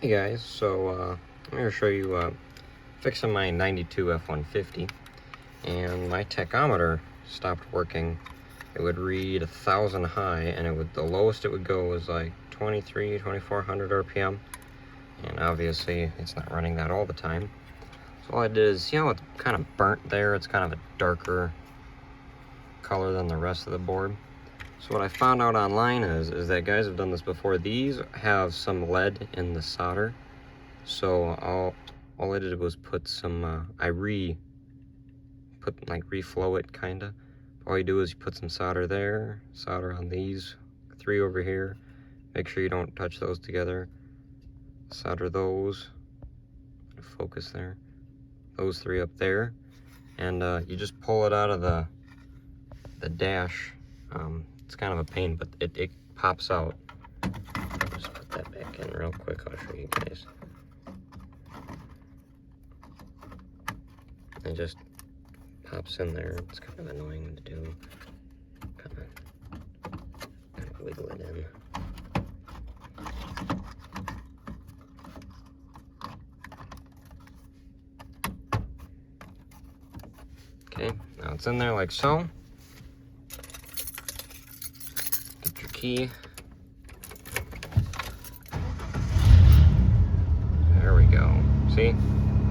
Hey guys, so I'm going to show you fixing my 92 F-150, and my tachometer stopped working. It would read 1,000 high, and the lowest it would go was like 2,400 RPM, and obviously it's not running that all the time. So all I did is, it's kind of burnt there. It's kind of a darker color than the rest of the board. So what I found out online is that guys have done this before. These have some lead in the solder. So all I did was put some, reflow it kinda. All you do is you put some solder there, solder on these 3 over here. Make sure you don't touch those together. Solder those, focus there. Those 3 up there. And you just pull it out of the dash. It's kind of a pain, but it pops out. Just put that back in real quick, I'll show you guys. It just pops in there. It's kind of annoying to do. Kind of wiggle it in. Okay, now it's in there like so. Get your key. There we go. See?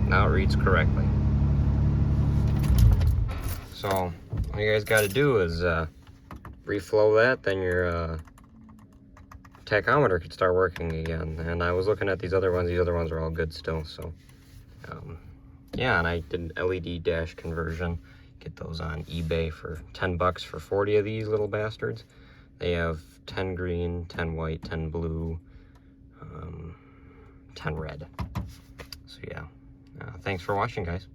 Now it reads correctly. So all you guys got to do is reflow that, then your tachometer could start working again. And I was looking at these other ones are all good still. So yeah, and I did an LED dash conversion. Get those on eBay for 10 bucks for 40 of these little bastards. They have 10 green, 10 white, 10 blue, 10 red. So yeah, thanks for watching, guys.